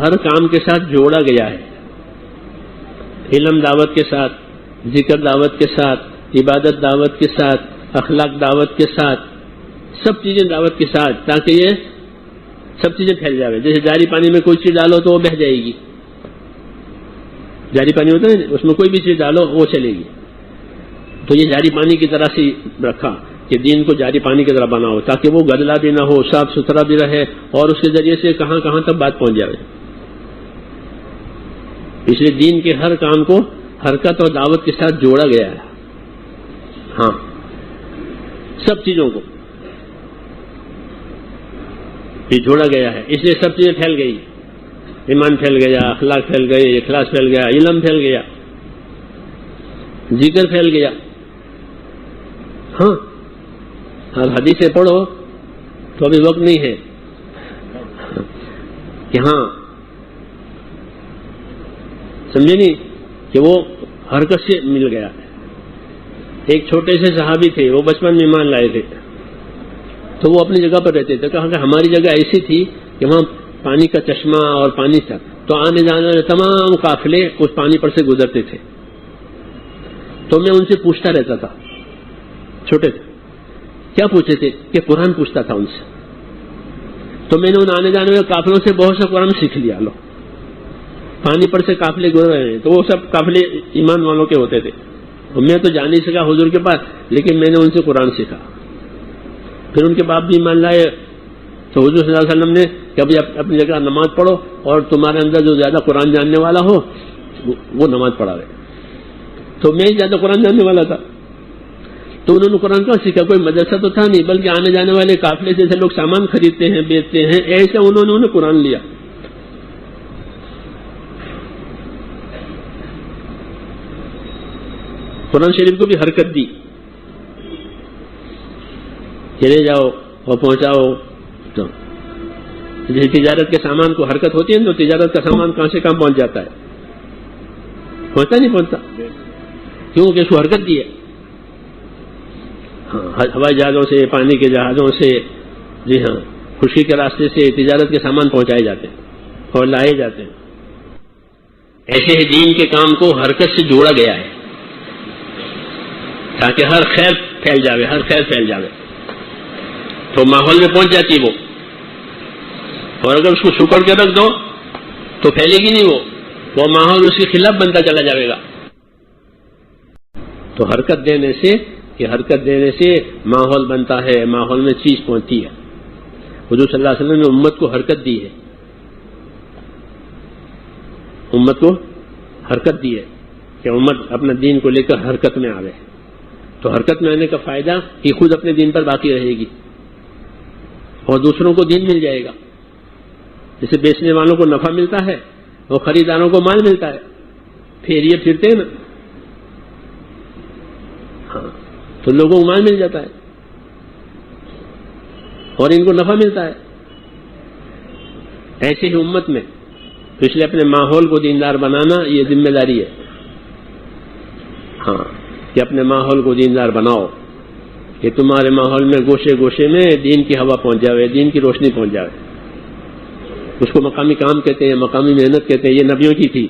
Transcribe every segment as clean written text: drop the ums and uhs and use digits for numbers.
ہر کام کے ساتھ جوڑا گیا ہے. علم دعوت کے ساتھ، ذکر دعوت کے ساتھ، عبادت دعوت کے ساتھ، اخلاق دعوت کے ساتھ، سب چیزیں دعوت کے ساتھ، تاکہ یہ سب چیزیں پھیل جائے. جیسے جاری پانی میں کوئی چیز ڈالو تو وہ بہہ جائے گی، جاری پانی ہوتا ہے اس میں کوئی بھی چیز ڈالو وہ چلے گی. تو یہ جاری پانی کی طرح سے رکھا کہ دین کو جاری پانی کی طرح بناؤ تاکہ وہ گدلا بھی نہ ہو، صاف ستھرا بھی رہے، اور اس کے ذریعے سے کہاں کہاں تک بات پہنچ جائے. اس لیے دین کے ہر کام کو حرکت اور دعوت کے ساتھ جوڑا گیا ہے. ہاں، سب چیزوں کو یہ جوڑا گیا ہے. اس لیے سب چیزیں پھیل گئی، ایمان پھیل گیا، اخلاق پھیل گئے، اخلاص پھیل گیا، علم پھیل گیا، ذکر پھیل گیا. ہاں، اور حدیثیں پڑھو تو ابھی وقت نہیں ہے کہ ہاں سمجھے نہیں کہ وہ حرکت سے مل گیا. ایک چھوٹے سے صحابی تھے، وہ بچپن میں ایمان لائے تھے، تو وہ اپنی جگہ پر رہتے تھے. کہا کہ ہماری جگہ ایسی تھی کہ وہاں پانی کا چشمہ اور پانی تھا، تو آنے جانے والے تمام قافلے اس پانی پر سے گزرتے تھے. تو میں ان سے پوچھتا رہتا تھا، چھوٹے تھے. کیا پوچھے تھے؟ کہ قرآن پوچھتا تھا ان سے. تو میں نے ان آنے جانے والے قافلوں سے بہت سا قرآن سیکھ لیا. لو، پانی پر سے قافلے گزر رہے ہیں تو وہ سب قافلے ایمان والوں کے ہوتے تھے. میں تو جا نہیں سکا حضور کے پاس، لیکن میں نے ان سے قرآن سیکھا. پھر ان کے باپ بھی ایمان لائے، تو حضور صلی اللہ علیہ وسلم نے کہ ابھی اپنی جگہ نماز پڑھو، اور تمہارے اندر جو زیادہ قرآن جاننے والا ہو وہ نماز پڑھا رہے. تو میں ہی زیادہ قرآن جاننے والا تھا. تو انہوں نے قرآن کہاں سیکھا؟ کوئی مدرسہ تو تھا نہیں، بلکہ آنے جانے والے قافلے جیسے لوگ سامان خریدتے ہیں، بیچتے ہیں، ایسے انہوں نے قرآن لیا. قرآن شریف کو بھی حرکت دی، چلے جاؤ اور پہنچاؤ. تو جیسے تجارت کے سامان کو حرکت ہوتی ہے تو تجارت کا سامان کہاں سے کہاں پہنچ جاتا ہے؟ پہنچتا نہیں پہنچتا، کیونکہ اس کو حرکت دی ہے. ہاں، ہوائی جہازوں سے، پانی کے جہازوں سے، جی ہاں، خشکی کے راستے سے تجارت کے سامان پہنچائے جاتے ہیں اور لائے جاتے ہیں. ایسے ہی دین کے کام کو حرکت سے جوڑا گیا ہے تاکہ ہر خیر پھیل جاوے، ہر خیر پھیل جاوے. تو ماحول میں پہنچ جاتی وہ، اور اگر اس کو سکڑ کے رکھ دو تو پھیلے گی نہیں. وہ ماحول اس کے خلاف بنتا چلا جائے گا. تو حرکت دینے سے ماحول بنتا ہے، ماحول میں چیز پہنچتی ہے. حضور صلی اللہ علیہ وسلم نے امت کو حرکت دی ہے، امت کو حرکت دی ہے کہ امت اپنا دین کو لے کر حرکت میں آوے. تو حرکت میں آنے کا فائدہ کہ خود اپنے دین پر باقی رہے گی اور دوسروں کو دین مل جائے گا. جیسے بیچنے والوں کو نفع ملتا ہے اور خریداروں کو مال ملتا ہے، پھر یہ پھرتے ہیں نا. ہاں، تو لوگوں کو مال مل جاتا ہے اور ان کو نفع ملتا ہے. ایسے ہی امت میں تو اس لیے اپنے ماحول کو دیندار بنانا یہ ذمہ داری ہے. ہاں، کہ اپنے ماحول کو دیندار بناؤ کہ تمہارے ماحول میں گوشے گوشے میں دین کی ہوا پہنچ جاوے، دین کی روشنی پہنچ جاوے. اس کو مقامی کام کہتے ہیں، مقامی محنت کہتے ہیں. یہ نبیوں کی تھی،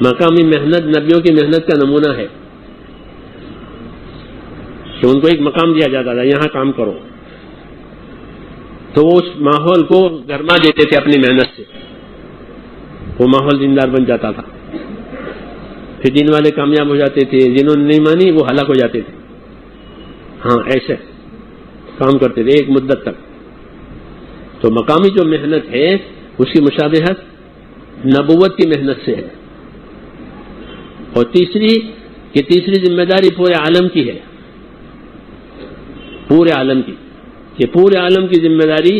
مقامی محنت نبیوں کی محنت کا نمونہ ہے کہ ان کو ایک مقام دیا جاتا تھا، یہاں کام کرو، تو وہ اس ماحول کو گرما دیتے تھے اپنی محنت سے. وہ ماحول دیندار بن جاتا تھا. پھر دین والے کامیاب ہو جاتے تھے، جنہوں نے نہیں مانی وہ ہلاک ہو جاتے تھے. ہاں، ایسے کام کرتے تھے ایک مدت تک. تو مقامی جو محنت ہے اس کی مشابہت نبوت کی محنت سے ہے. اور تیسری ذمہ داری پورے عالم کی ہے، پورے عالم کی. کہ پورے عالم کی ذمہ داری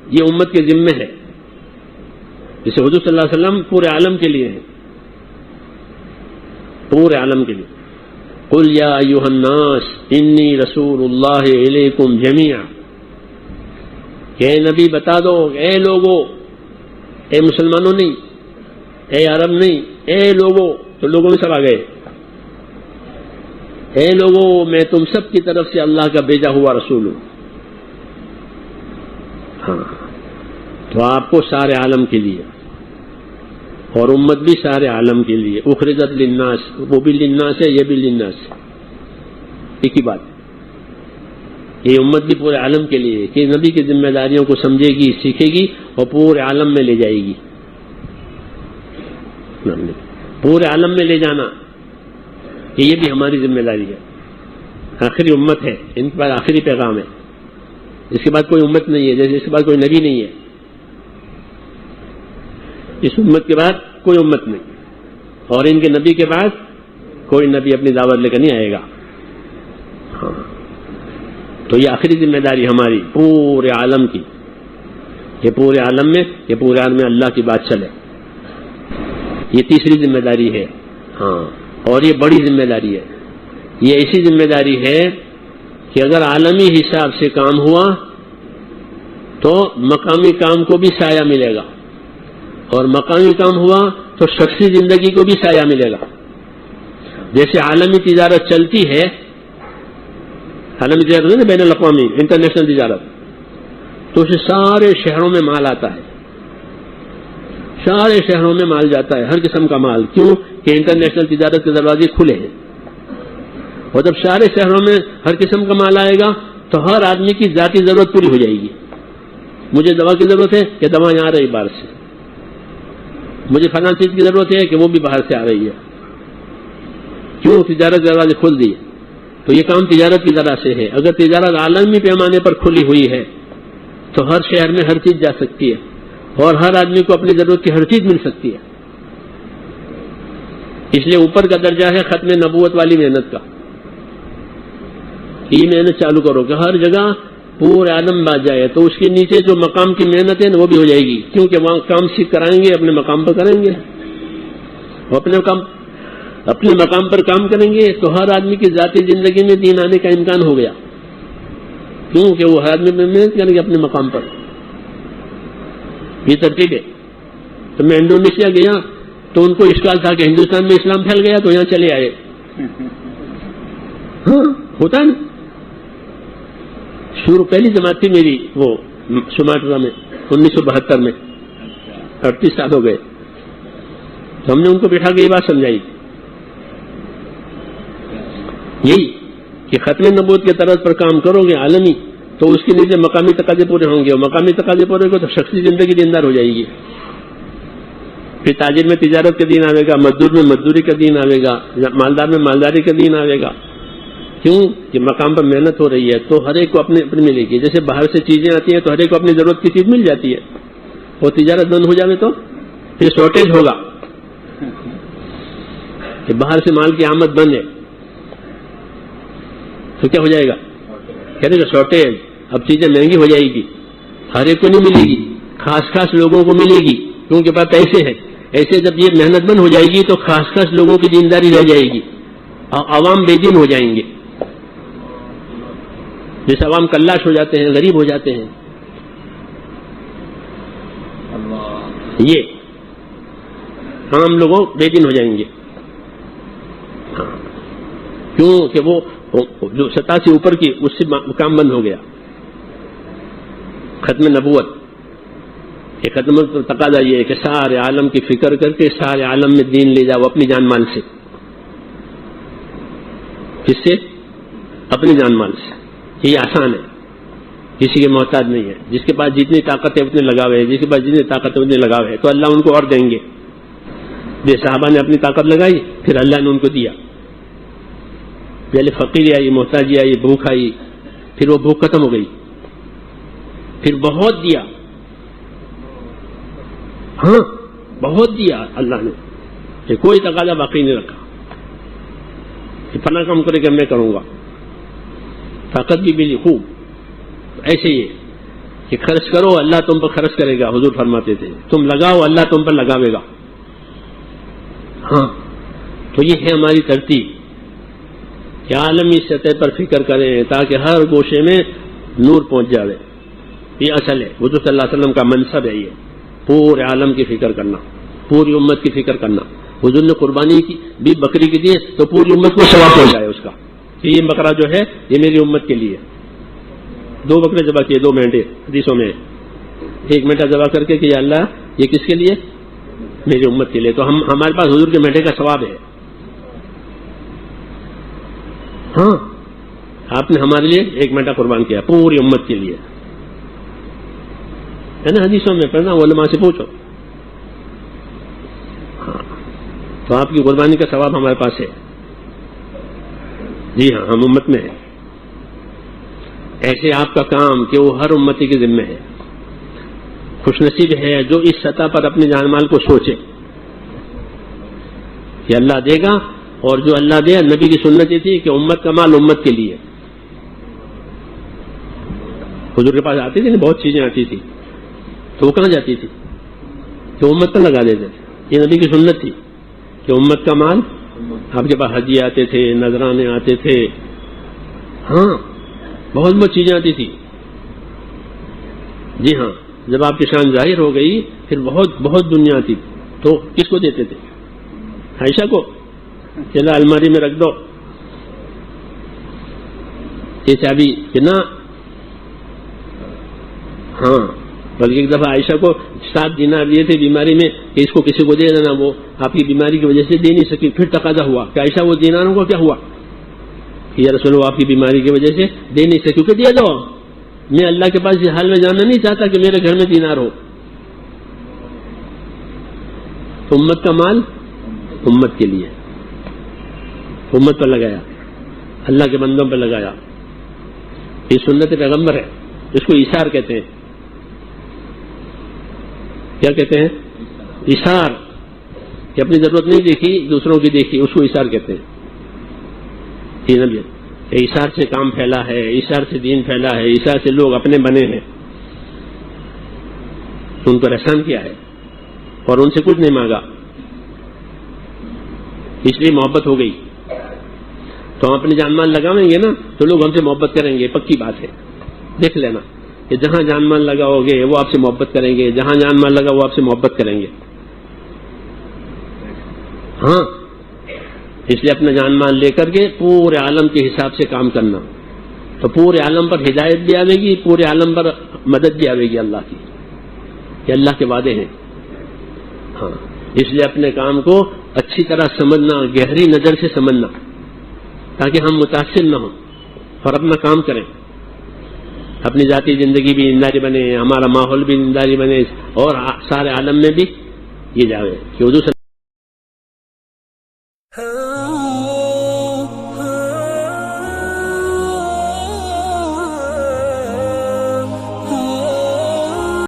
یہ امت کے ذمہ ہے. جیسے حضور صلی اللہ علیہ وسلم پورے عالم کے لیے ہیں، پورے عالم کے لیے. قل یا ایھا الناس انی رسول اللہ الیکم جمیعا. کہ اے نبی بتا دو، اے لوگو، اے مسلمانوں نہیں، اے عرب نہیں، اے لوگو. تو لوگوں میں سب آ گئے. اے لوگو، میں تم سب کی طرف سے اللہ کا بھیجا ہوا رسول ہوں. ہاں، تو آپ کو سارے عالم کے لیے، اور امت بھی سارے عالم کے لیے، اخرجت للناس، وہ بھی للناس ہے، یہ بھی للناس، ایک ہی بات. یہ امت بھی پورے عالم کے لیے کہ نبی کی ذمہ داریوں کو سمجھے گی، سیکھے گی اور پورے عالم میں لے جائے گی. پورے عالم میں لے جانا یہ بھی ہماری ذمہ داری ہے. آخری امت ہے، ان کے بعد آخری پیغام ہے، اس کے بعد کوئی امت نہیں ہے، جیسے اس کے بعد کوئی نبی نہیں ہے، اس امت کے بعد کوئی امت نہیں، اور ان کے نبی کے بعد کوئی نبی اپنی دعوت لے کر نہیں آئے گا. ہاں تو یہ آخری ذمہ داری ہماری پورے عالم کی، یہ پورے عالم میں اللہ کی بات چلے، یہ تیسری ذمہ داری ہے. ہاں اور یہ بڑی ذمہ داری ہے. یہ ایسی ذمہ داری ہے کہ اگر عالمی حساب سے کام ہوا تو مقامی کام کو بھی سایہ ملے گا، اور مقامی کام ہوا تو شخصی زندگی کو بھی سایہ ملے گا. جیسے عالمی تجارت چلتی ہے، عالمی تجارت ہے بین الاقوامی انٹرنیشنل تجارت، تو اسے سارے شہروں میں مال آتا ہے، سارے شہروں میں مال جاتا ہے، ہر قسم کا مال. کیوں کہ انٹرنیشنل تجارت کے دروازے کھلے ہیں، اور جب سارے شہروں میں ہر قسم کا مال آئے گا تو ہر آدمی کی ذاتی ضرورت پوری ہو جائے گی. مجھے دوا کی ضرورت ہے کہ دوا یہاں آ رہی باہر سے، مجھے فلاں چیز کی ضرورت ہے کہ وہ بھی باہر سے آ رہی ہے. کیوں؟ تجارت کے دروازے کھل دیے. تو یہ کام تجارت کی طرح سے ہے. اگر تجارت عالمی پیمانے پر کھلی ہوئی ہے تو ہر شہر میں ہر چیز جا سکتی ہے، اور ہر آدمی کو اپنی ضرورت کی ہر چیز مل سکتی ہے. اس لیے اوپر کا درجہ ہے ختم نبوت والی محنت کا. یہ محنت چالو کرو کہ ہر جگہ پورے عالم بات جائے، تو اس کے نیچے جو مقام کی محنت ہے وہ بھی ہو جائے گی، کیونکہ وہاں کام سیکھ کرائیں گے، اپنے مقام پر کریں گے، اپنے مقام پر کام کریں گے تو ہر آدمی کی ذاتی زندگی میں دین آنے کا امکان ہو گیا، کیونکہ وہ ہر آدمی محنت کریں گے اپنے مقام پر. یہ ترتیب ہے. تو میں انڈونیشیا گیا تو ان کو اشکال تھا کہ ہندوستان میں اسلام پھیل گیا تو یہاں چلے آئے. ہاں ہوتا ہے نا. شروع پہلی جماعت تھی میری وہ سماٹرا میں 1972 میں، 38 سال ہو گئے. تو ہم نے ان کو بٹھا کے یہ بات سمجھائی، یہی کہ ختم نبوت کے طرز پر کام کرو گے عالمی تو اس کے نیچے مقامی تقاضے پورے ہوں گے، اور مقامی تقاضے پورے ہوں گے تو شخصی زندگی دیندار ہو جائے گی. پھر تاجر میں تجارت کا دین آئے گا، مزدور میں مزدوری کا دین آئے گا، مالدار میں مالداری کا دین آئے گا. کیوں کہ مقام پر محنت ہو رہی ہے تو ہر ایک کو اپنے ملے گی. جیسے باہر سے چیزیں آتی ہیں تو ہر ایک کو اپنی ضرورت کی چیز مل جاتی ہے، اور تجارت بند ہو جائے تو پھر شارٹیج ہوگا کہ باہر سے مال کی آمد بند ہے تو کیا ہو جائے گا؟ کہتے ہیں شارٹیج. اب چیزیں مہنگی ہو جائے گی، ہر ایک کو نہیں ملے گی، خاص لوگوں کو ملے گی کیونکہ پاس پیسے ہیں. ایسے جب یہ محنت بند ہو جائے گی تو خاص لوگوں کی دینداری رہ جائے گی، اور عوام بے دین ہو جائیں گے. جیسے عوام کلاش ہو جاتے ہیں، غریب ہو جاتے ہیں. یہ عام لوگوں بے دین ہو جائیں گے. کیوں کہ وہ جو سطح سے اوپر کی اس سے کام بند ہو گیا. ختم نبوت یہ ختم تقاضا یہ ہے کہ سارے عالم کی فکر کر کے سارے عالم میں دین لے جاؤ اپنی جان مال سے. کس سے؟ اپنی جان مال سے. یہ آسان ہے، کسی کے محتاج نہیں ہے. جس کے پاس جتنی طاقت ہے اتنے لگاوے، جس کے پاس جتنی طاقت ہے اتنے لگاوے تو اللہ ان کو اور دیں گے. جیسے صحابہ نے اپنی طاقت لگائی پھر اللہ نے ان کو دیا. پہلے فقیری آئی، محتاجی آئی، بھوک آئی، پھر وہ بھوک ختم ہو گئی، پھر بہت دیا. ہاں بہت دیا اللہ نے، کہ کوئی تقاضا باقی نہیں رکھا کہ فلاں کام کرے کہ میں کروں گا. طاقت بھی ملی خوب. ایسے ہی کہ خرچ کرو اللہ تم پر خرچ کرے گا. حضور فرماتے تھے تم لگاؤ اللہ تم پر لگاوے گا. ہاں تو یہ ہے ہماری ترتیب کہ عالمی سطح پر فکر کریں تاکہ ہر گوشے میں نور پہنچ جائے. یہ اصل ہے. حضور صلی اللہ علیہ وسلم کا منصب ہے یہ، پورے عالم کی فکر کرنا، پوری امت کی فکر کرنا. حضور نے قربانی کی بھی بکری کی دی تو پوری امت کو ثواب ہو جائے اس کا کہ یہ بکرا جو ہے یہ میری امت کے لیے. 2 بکرے ذبح کیے، 2 مینڈے حدیثوں میں. ایک میٹھا ذبح کر کے کہ یا اللہ یہ کس کے لیے؟ میری امت کے لیے. تو ہمارے پاس حضور کے میٹھے کا ثواب ہے. ہاں آپ نے ہمارے لیے ایک میٹھا قربان کیا پوری امت کے لیے, ہے نا, حدیثوں میں پڑھنا, علماء سے پوچھو. ہاں تو آپ کی قربانی کا ثواب ہمارے پاس ہے. جی ہاں, ہم امت میں ہیں. ایسے آپ کا کام کہ وہ ہر امتی کے ذمہ ہے. خوش نصیب ہے جو اس سطح پر اپنے جان مال کو سوچے کہ اللہ دے گا, اور جو اللہ دے, نبی کی سنت یہ تھی کہ امت کا مال امت کے لیے. حضور کے پاس آتی تھی نا, بہت چیزیں آتی تھی, تو وہ کہاں جاتی تھی؟ تو امت پر لگا دیتے تھے. یہ نبی کی سنت تھی کہ امت کا مال, آپ کے پاس ہدیے آتے تھے, نذرانے آتے تھے, ہاں بہت بہت چیزیں آتی تھی. جی ہاں, جب آپ کی شان ظاہر ہو گئی پھر بہت بہت دنیا آتی, تو کس کو دیتے تھے؟ عائشہ کو, چلا الماری میں رکھ دو یہ چابی, کہ نہ. ہاں, بلکہ ایک دفعہ عائشہ کو 7 دینار دیے تھے بیماری میں کہ اس کو کسی کو دے دینا, وہ آپ کی بیماری کی وجہ سے دے نہیں سکی. پھر تقاضا ہوا کہ عائشہ وہ دیناروں کو کیا ہوا؟ کہ یا رسول اللہ آپ کی بیماری کی وجہ سے دے نہیں سکی, کہ دے دو, میں اللہ کے پاس اس حال میں جانا نہیں چاہتا کہ میرے گھر میں دینار ہو. تو امت کا مال امت کے لیے, امت پر لگایا, اللہ کے بندوں پر لگایا. یہ سنت پیغمبر ہے, اس کو ایثار کہتے ہیں. کیا کہتے ہیں؟ ایثار, کہ اپنی ضرورت نہیں دیکھی دوسروں کی دیکھی, اس کو ایثار کہتے ہیں. ایثار سے کام پھیلا ہے, ایثار سے دین پھیلا ہے, ایثار سے لوگ اپنے بنے ہیں. ان پر احسان کیا ہے اور ان سے کچھ نہیں مانگا, اس لیے محبت ہو گئی. تو ہم اپنی جان مال لگاویں گے نا تو لوگ ہم سے محبت کریں گے, پکی بات ہے. دیکھ لینا کہ جہاں جان مال لگاؤ گے وہ آپ سے محبت کریں گے, جہاں جان مال لگا وہ آپ سے محبت کریں گے. ہاں, اس لیے اپنا جان مال لے کر کے پورے عالم کے حساب سے کام کرنا, تو پورے عالم پر ہدایت بھی آئے گی, پورے عالم پر مدد بھی آئے گی اللہ کی, کہ اللہ کے وعدے ہیں. ہاں, اس لیے اپنے کام کو اچھی طرح سمجھنا, گہری نظر سے سمجھنا, تاکہ ہم متاثر نہ ہوں اور اپنا کام کریں. اپنی ذاتی زندگی بھی زنداری بنے, ہمارا ماحول بھی زنداری بنے, اور سارے عالم میں بھی یہ جاوے کہ حضور